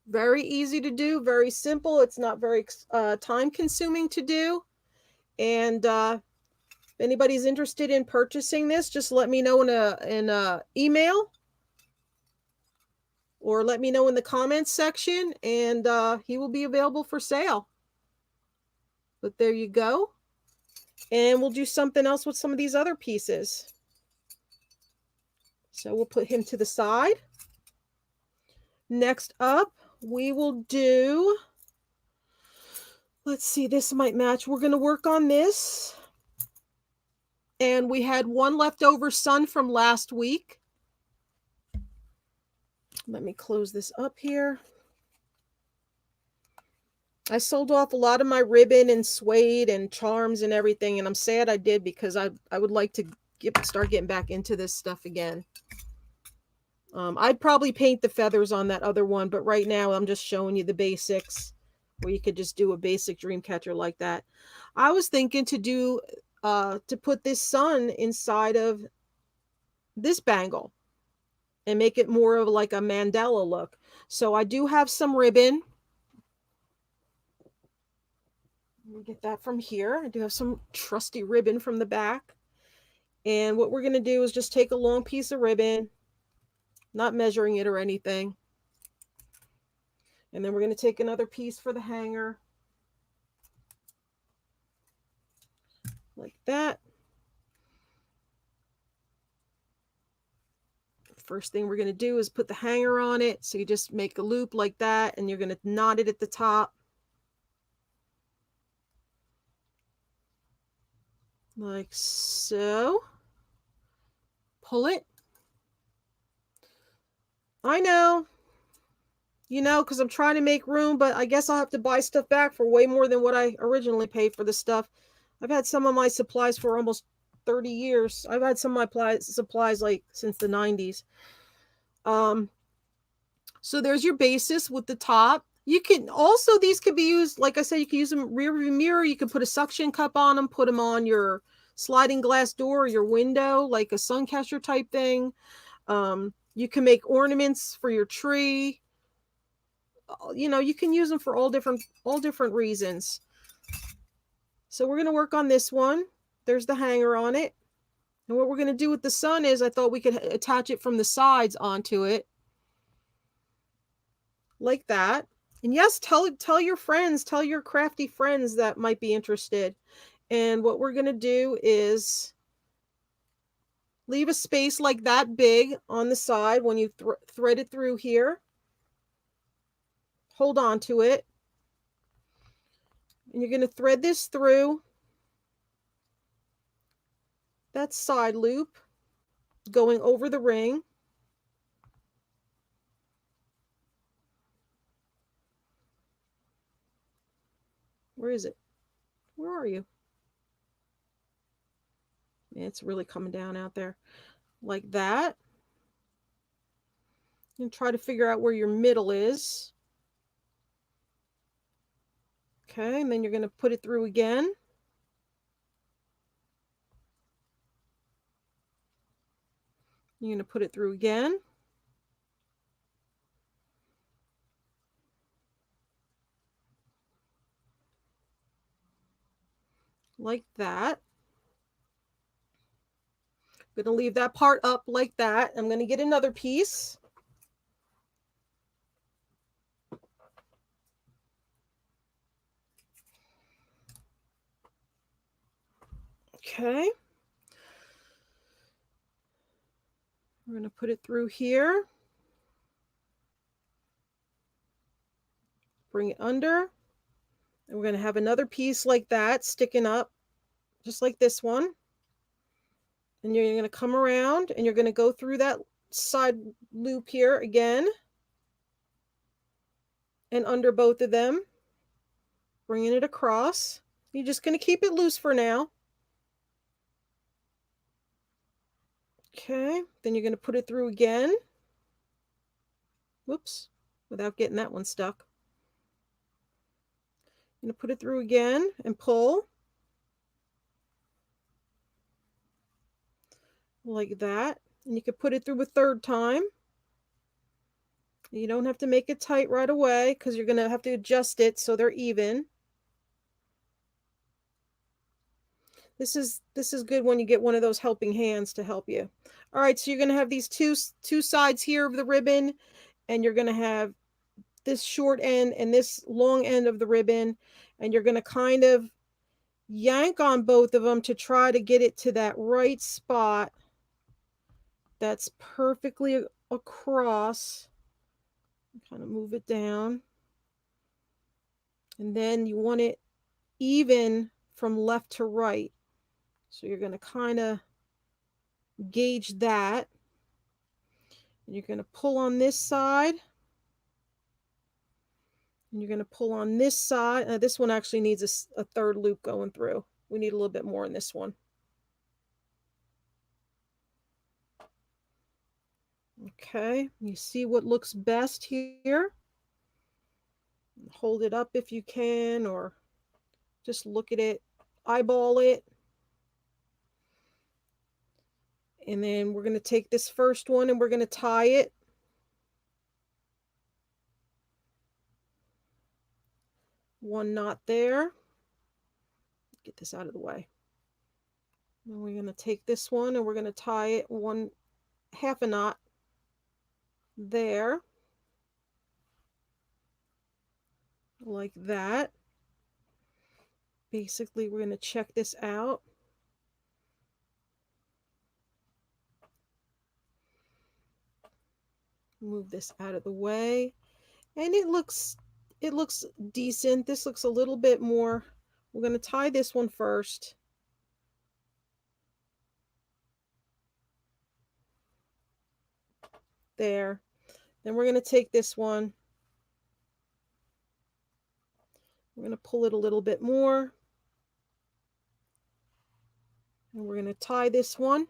Very easy to do, very simple. It's not very time consuming to do. And if anybody's interested in purchasing this, just let me know in a email, or let me know in the comments section, and he will be available for sale. But there you go. And we'll do something else with some of these other pieces. So we'll put him to the side. Next up, we will do, let's see, this might match. We're going to work on this. And we had one leftover sun from last week. Let me close this up here. I sold off a lot of my ribbon and suede and charms and everything, and I'm sad I did, because I would like to start getting back into this stuff again. I'd probably paint the feathers on that other one, but right now I'm just showing you the basics, where you could just do a basic Dreamcatcher like that. I was thinking to do to put this sun inside of this bangle and make it more of like a mandala look. So I do have some ribbon. Let me get that from here. I do have some trusty ribbon from the back. And what we're going to do is just take a long piece of ribbon, not measuring it or anything. And then we're going to take another piece for the hanger. Like that. First thing we're going to do is put the hanger on it. So you just make a loop like that, and you're going to knot it at the top. Like so. Pull it. I know, because I'm trying to make room, but I guess I'll have to buy stuff back for way more than what I originally paid for this stuff. I've had some of my supplies for almost 30 years. I've had some of my supplies like since the 90s. So there's your basis with the top. You can also, these could be used, like I said, you can use them rear view mirror. You can put a suction cup on them, put them on your sliding glass door or your window, like a sun catcher type thing. You can make ornaments for your tree. You can use them for all different reasons. So we're going to work on this one. There's the hanger on it. And what we're going to do with the sun is, I thought we could attach it from the sides onto it. Like that. And yes, tell your friends, tell your crafty friends that might be interested. And what we're going to do is leave a space like that big on the side when you thread it through here. Hold on to it. And you're going to thread this through that side loop, going over the ring. Where is it? Where are you? It's really coming down out there. Like that. And try to figure out where your middle is. Okay, and then you're going to put it through again. You're going to put it through again. Like that. I'm going to leave that part up like that. I'm going to get another piece. Okay. We're going to put it through here. Bring it under. And we're going to have another piece like that sticking up, just like this one. And you're going to come around and you're going to go through that side loop here again. And under both of them. Bringing it across. You're just going to keep it loose for now. Okay, then you're going to put it through again. Whoops, without getting that one stuck. I'm going to put it through again and pull. Like that. And you can put it through a third time. You don't have to make it tight right away because you're going to have to adjust it so they're even. This is good when you get one of those helping hands to help you. All right, so you're going to have these two sides here of the ribbon, and you're going to have this short end and this long end of the ribbon, and you're going to kind of yank on both of them to try to get it to that right spot that's perfectly across. Kind of move it down, and then you want it even from left to right, so you're going to kind of gauge that, and you're going to pull on this side, and you're going to pull on this side. This one actually needs a third loop going through. We need a little bit more in this one. Okay, you see what looks best here. Hold it up if you can, or just look at it, eyeball it. And then we're going to take this first one and we're going to tie it. One knot there. Get this out of the way. And we're going to take this one and we're going to tie it half a knot there. Like that. Basically, we're going to check this out. Move this out of the way. And it looks decent. This looks a little bit more. We're going to tie this one first. There. Then we're going to take this one. We're going to pull it a little bit more. And we're going to tie this one.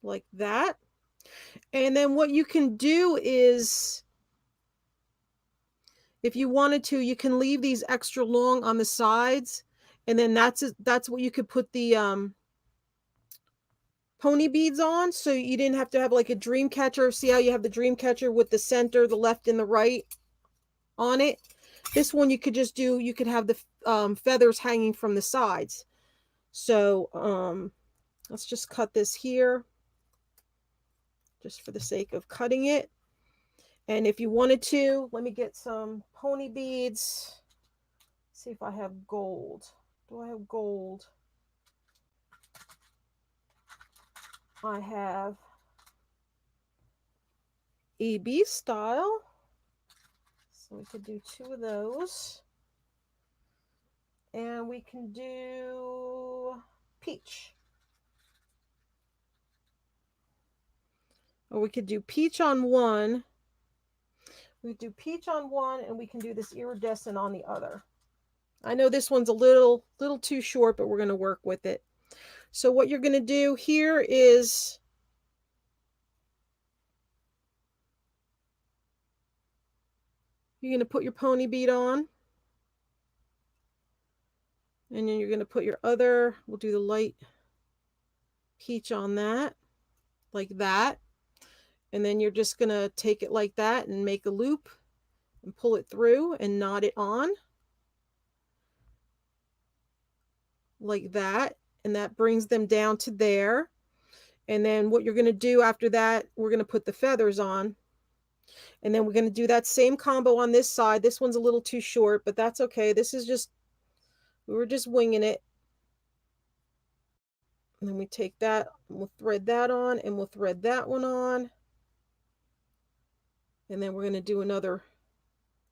Like that. And then what you can do is, if you wanted to, you can leave these extra long on the sides, and then that's what you could put the pony beads on, so you didn't have to have like a Dreamcatcher. See how you have the Dreamcatcher with the center, the left and the right on it? This one you could just do, you could have the feathers hanging from the sides. So let's just cut this here, just for the sake of cutting it. And if you wanted to, let me get some pony beads. See if I have gold. Do I have gold? I have AB style. So we could do 2 of those. And we can do peach. Or we could do peach on one. We do peach on one, and we can do this iridescent on the other. I know this one's a little too short, but we're going to work with it. So what you're going to do here is you're going to put your pony bead on. And then you're going to put your other, we'll do the light peach on that, like that. And then you're just going to take it like that and make a loop and pull it through and knot it on. Like that. And that brings them down to there. And then what you're going to do after that, we're going to put the feathers on. And then we're going to do that same combo on this side. This one's a little too short, but that's okay. This is just, we were just winging it. And then we take that, and we'll thread that on, and we'll thread that one on. And then we're going to do another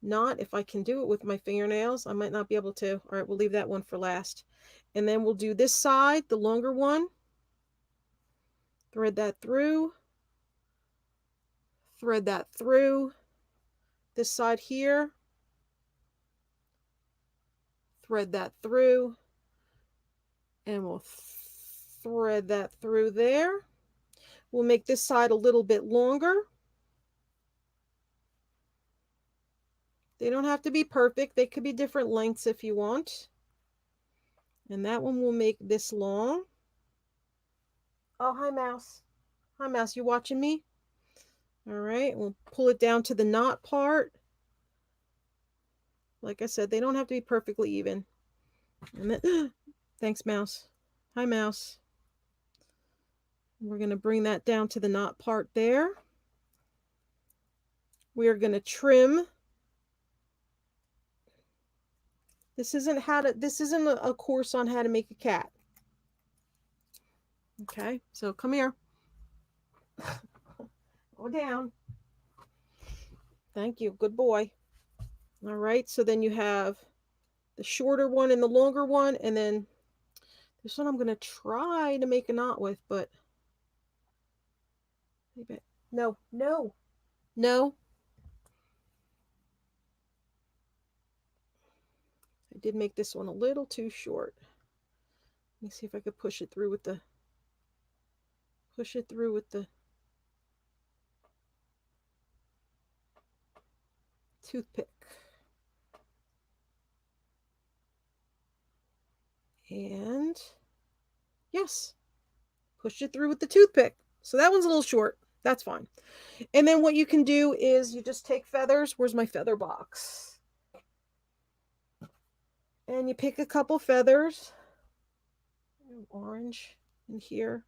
knot. If I can do it with my fingernails, I might not be able to. All right, we'll leave that one for last. And then we'll do this side, the longer one. Thread that through. Thread that through. This side here. Thread that through. And we'll thread that through there. We'll make this side a little bit longer. They don't have to be perfect. They could be different lengths if you want. And that one will make this long. Oh, hi, Mouse. Hi, Mouse. You watching me? All right. We'll pull it down to the knot part. Like I said, they don't have to be perfectly even. And then, thanks, Mouse. Hi, Mouse. We're going to bring that down to the knot part there. We are going to trim. This isn't a course on how to make a cat. Okay, so come here. Go down. Thank you. Good boy. All right, so then you have the shorter one and the longer one, and then this one I'm going to try to make a knot with, but no. I did make this one a little too short. Let me see if I could push it through with the toothpick. And yes, push it through with the toothpick. So that one's a little short. That's fine. And then what you can do is you just take feathers. Where's my feather box? And you pick a couple feathers. Orange in here.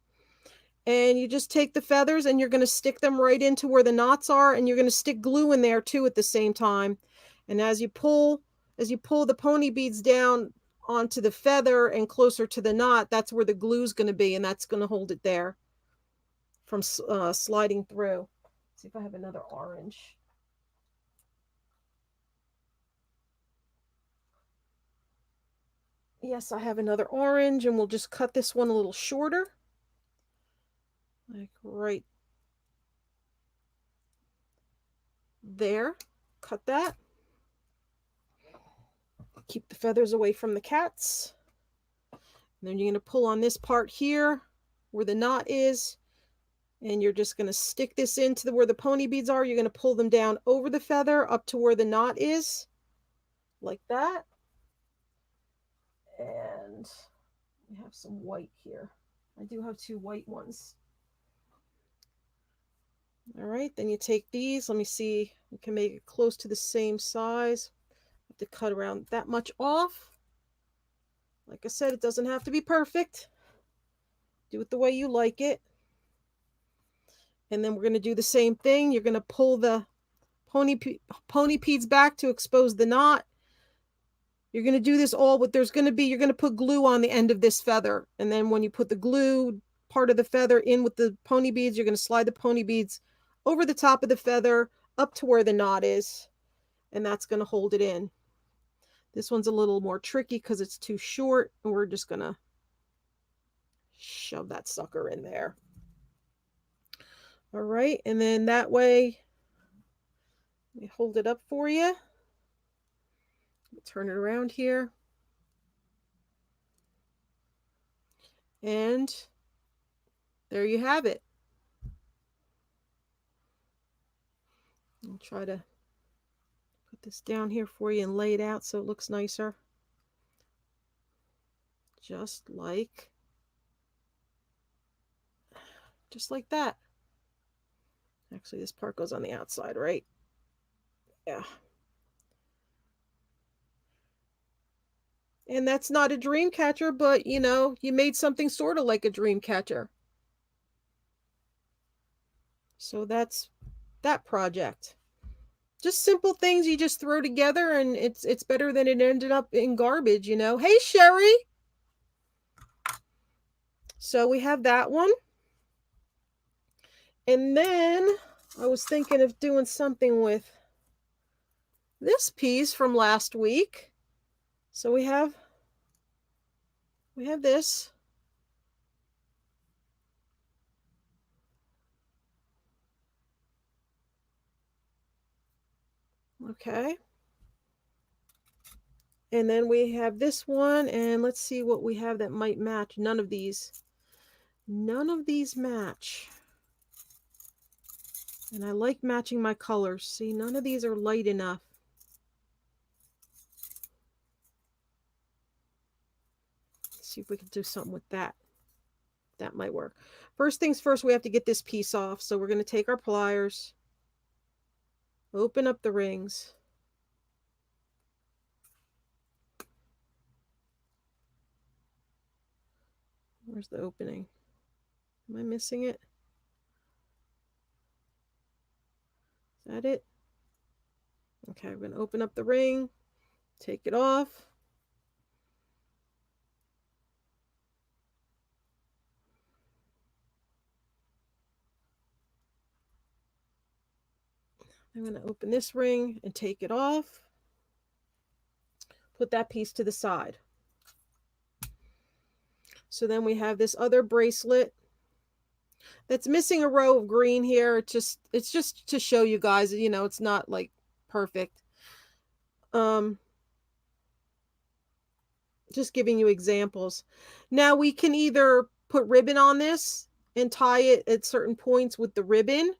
And you just take the feathers and you're going to stick them right into where the knots are, and you're going to stick glue in there too at the same time. And as you pull the pony beads down onto the feather and closer to the knot, that's where the glue is going to be, and that's going to hold it there from sliding through. Let's see if I have another orange. Yes, I have another orange, and we'll just cut this one a little shorter. Like right there. Cut that. Keep the feathers away from the cats. And then you're going to pull on this part here where the knot is, and you're just going to stick this into where the pony beads are. You're going to pull them down over the feather up to where the knot is, like that. And we have some white here. I do have two white ones. All right, then you take these. Let me see. We can make it close to the same size. Have to cut around that much off. Like I said, it doesn't have to be perfect. Do it the way you like it. And then we're going to do the same thing. You're going to pull the pony beads back to expose the knot. You're going to do this all, but you're going to put glue on the end of this feather. And then when you put the glue part of the feather in with the pony beads, you're going to slide the pony beads over the top of the feather up to where the knot is. And that's going to hold it in. This one's a little more tricky because it's too short. And we're just going to shove that sucker in there. All right. And then that way Let me hold it up for you. Turn it around here. And there you have it. I'll try to put this down here for you and lay it out so it looks nicer. Just like that. Actually, this part goes on the outside, right? Yeah. And that's not a dream catcher, but you know, you made something sort of like a dream catcher. So that's that project. Just simple things you just throw together, and it's better than it ended up in garbage, you know. Hey, Sherry. So we have that one. And then I was thinking of doing something with this piece from last week. So we have this. Okay. And then we have this one, and let's see what we have that might match. None of these match. And I like matching my colors. See, none of these are light enough. Let's see if we can do something with that. That might work. First things first, we have to get this piece off. So we're going to take our pliers, open up the rings. Where's the opening? Am I missing it? Is that it? Okay, we're going to open up the ring, take it off. I'm going to open this ring and take it off. Put that piece to the side. So then we have this other bracelet that's missing a row of green here. It's just to show you guys, you know, it's not like perfect. Just giving you examples. Now we can either put ribbon on this and tie it at certain points with the ribbon,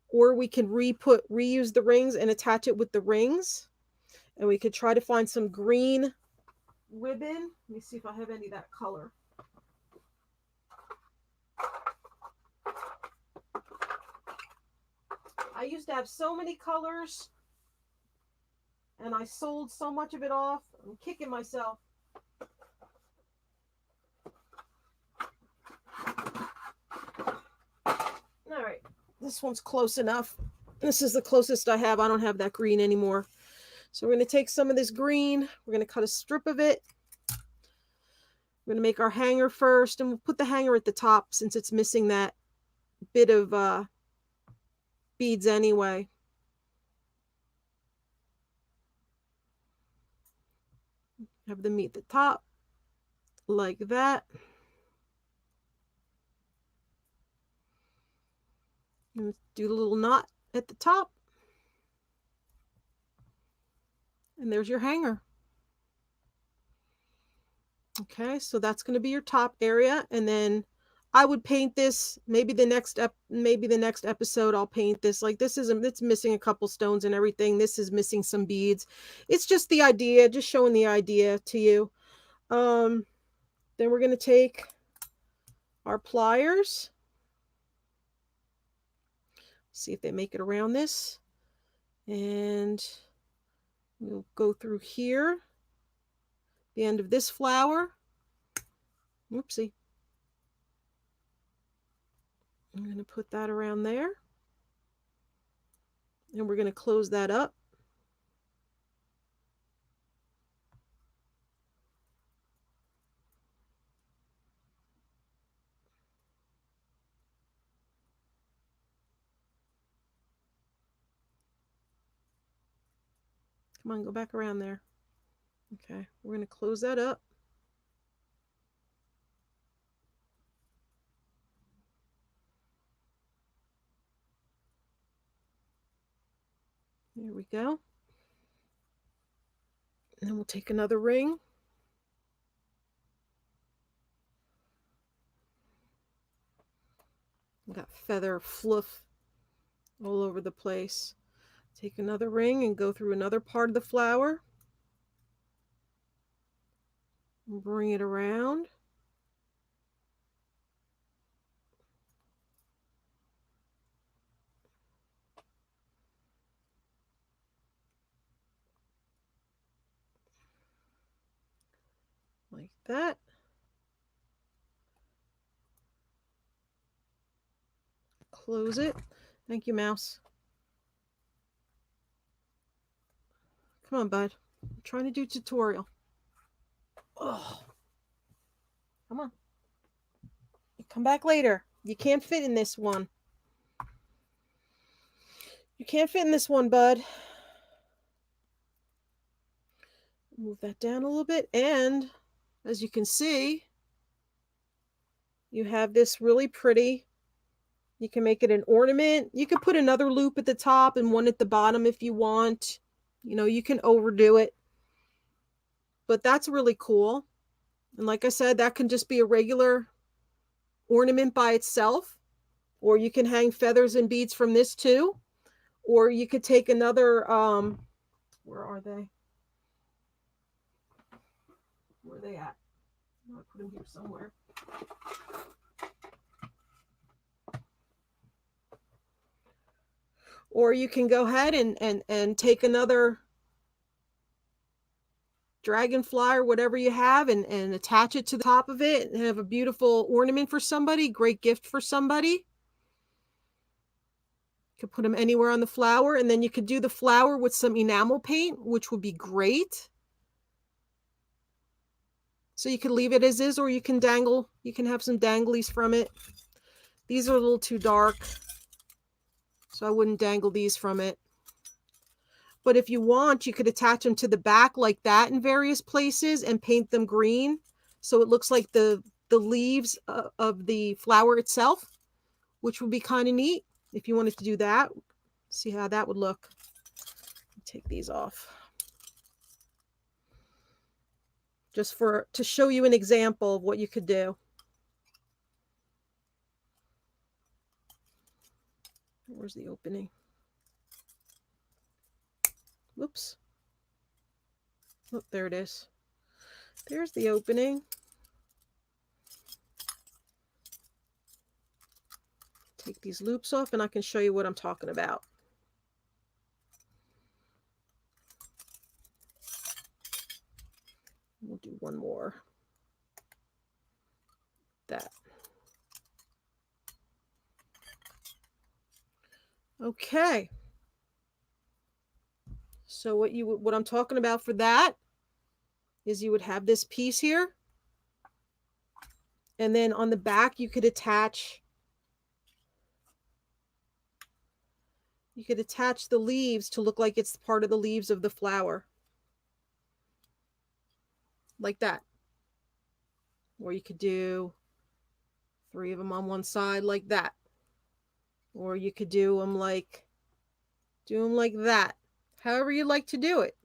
or we can reuse the rings and attach it with the rings. And we could try to find some green ribbon. Let me see if I have any of that color. I used to have so many colors, and I sold so much of it off. I'm kicking myself. All right, this one's close enough. This is the closest I have. I don't have that green anymore. So we're going to take some of this green. We're going to cut a strip of it. We're going to make our hanger first, and we'll put the hanger at the top since it's missing that bit of beads anyway. Have them meet the top like that. And do the little knot at the top. And there's your hanger. Okay, so that's going to be your top area, and then I would paint this. Maybe the next episode I'll paint this. Like this isn't. It's missing a couple stones and everything. This is missing some beads. It's just the idea, just showing the idea to you. Then we're going to take our pliers. See if they make it around this, and we'll go through here. The end of this flower. Oopsie. I'm going to put that around there. And we're going to close that up. Come on, go back around there. Okay, we're going to close that up. There we go. And then we'll take another ring. Got feather fluff all over the place. Take another ring and go through another part of the flower. And bring it around. Like that. Close it. Thank you, mouse. Come on, bud. I'm trying to do tutorial. Oh. Come on. Come back later. You can't fit in this one. You can't fit in this one, bud. Move that down a little bit. And as you can see, you have this really pretty. You can make it an ornament. You can put another loop at the top and one at the bottom if you want. You know, you can overdo it. But that's really cool. And like I said, that can just be a regular ornament by itself. Or you can hang feathers and beads from this too. Or you could take another, where are they? Where are they at? I put them here somewhere. Or you can go ahead and take another dragonfly or whatever you have and attach it to the top of it and have a beautiful ornament for somebody, great gift for somebody. You could put them anywhere on the flower, and then you could do the flower with some enamel paint, which would be great. So you could leave it as is, or you can dangle. You can have some danglies from it. These are a little too dark, so I wouldn't dangle these from it. But if you want, you could attach them to the back like that in various places and paint them green. So it looks like the leaves of the flower itself, which would be kind of neat if you wanted to do that. See how that would look. Take these off. Just to show you an example of what you could do. Where's the opening? Whoops. Oh, there it is. There's the opening. Take these loops off and I can show you what I'm talking about. We'll do one more. That. Okay. So what I'm talking about for that is you would have this piece here. And then on the back you could attach the leaves to look like it's part of the leaves of the flower. Like that. Or you could do 3 of them on one side like that. Or you could do them like that. However you like to do it.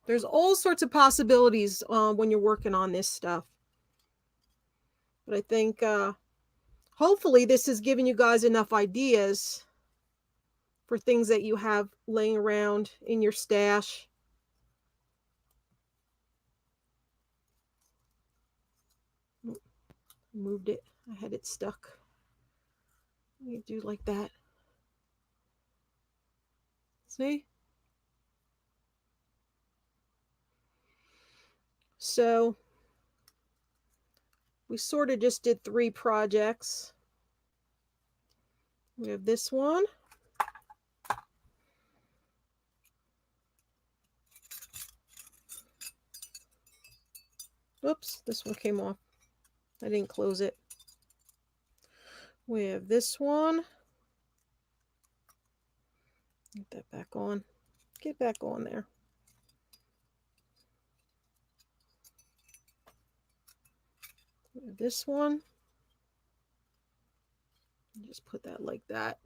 There's all sorts of possibilities when you're working on this stuff. But I think hopefully this has given you guys enough ideas for things that you have laying around in your stash. Moved it. I had it stuck. You do like that. See? So we sort of just did 3 projects. We have this one. Oops, this one came off. I didn't close it. We have this one. Get that back on. Get back on there. We have this one. Just put that like that.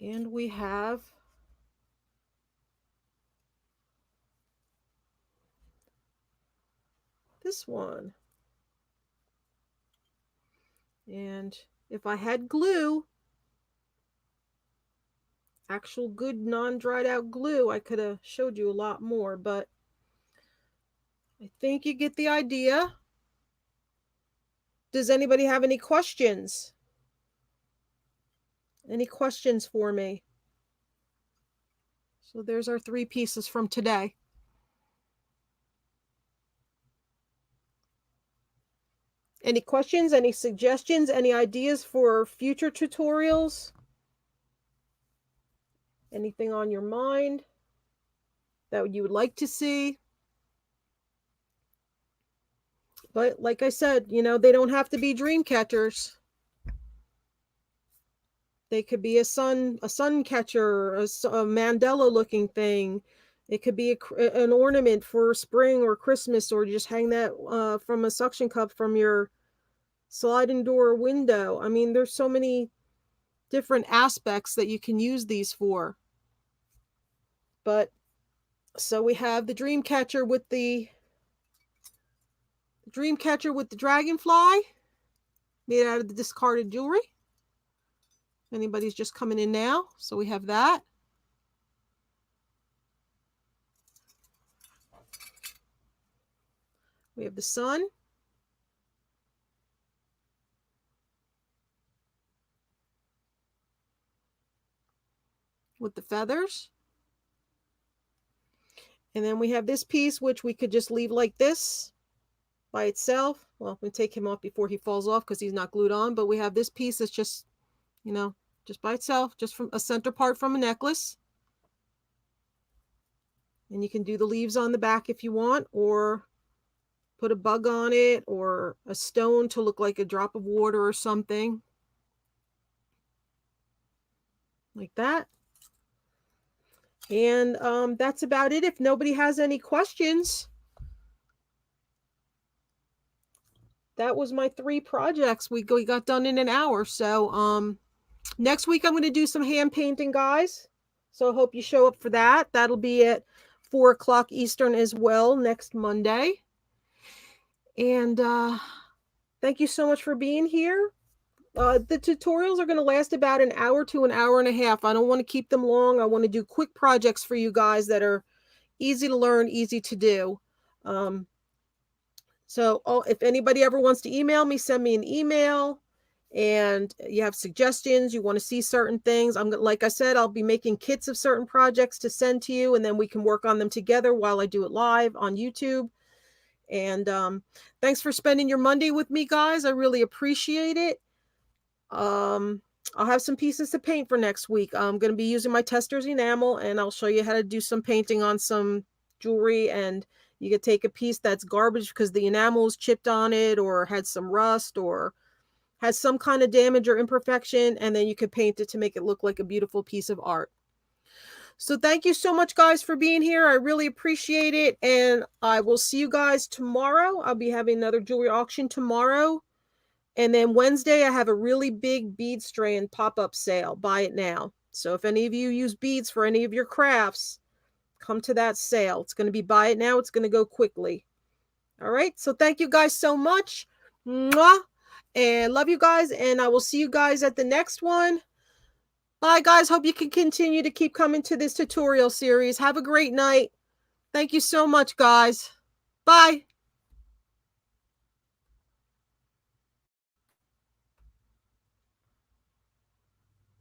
And we have this one. And if I had glue, actual good non-dried out glue, I could have showed you a lot more, but I think you get the idea. Does anybody have any questions? Any questions for me? So there's our 3 pieces from today. Any questions, any suggestions, any ideas for future tutorials? Anything on your mind that you would like to see? But like I said, you know, they don't have to be dream catchers. They could be a sun catcher, a mandala looking thing. It could be an ornament for spring or Christmas, or just hang that from a suction cup from your sliding door window. I mean, there's so many different aspects that you can use these for. But so we have the Dreamcatcher with the dragonfly made out of the discarded jewelry. Anybody's just coming in now, so we have that. We have the sun. With the feathers. And then we have this piece, which we could just leave like this by itself. Well, we take him off before he falls off because he's not glued on. But we have this piece that's just, you know, just by itself, just from a center part from a necklace. And you can do the leaves on the back if you want, or put a bug on it, or a stone to look like a drop of water or something. Like that. And that's about it. If nobody has any questions, that was my 3 projects. We got done in an hour. So next week I'm going to do some hand painting, guys. So I hope you show up for that. That'll be at 4 o'clock Eastern as well next Monday. And thank you so much for being here. The tutorials are going to last about an hour to an hour and a half. I don't want to keep them long. I want to do quick projects for you guys that are easy to learn, easy to do. So if anybody ever wants to email me, send me an email. And you have suggestions, you want to see certain things, like I said, I'll be making kits of certain projects to send to you, and then we can work on them together while I do it live on YouTube. And thanks for spending your Monday with me, guys. I really appreciate it. I'll have some pieces to paint for next week. I'm going to be using my tester's enamel, and I'll show you how to do some painting on some jewelry. And you could take a piece that's garbage because the enamel is chipped on it, or had some rust, or has some kind of damage or imperfection, and then you could paint it to make it look like a beautiful piece of art. So thank you so much, guys, for being here. I really appreciate it, and I will see you guys tomorrow. I'll be having another jewelry auction tomorrow. And then Wednesday, I have a really big bead strand pop-up sale. Buy it now. So if any of you use beads for any of your crafts, come to that sale. It's going to be buy it now. It's going to go quickly. All right. So thank you guys so much. Mwah. And love you guys. And I will see you guys at the next one. Bye, guys. Hope you can continue to keep coming to this tutorial series. Have a great night. Thank you so much, guys. Bye.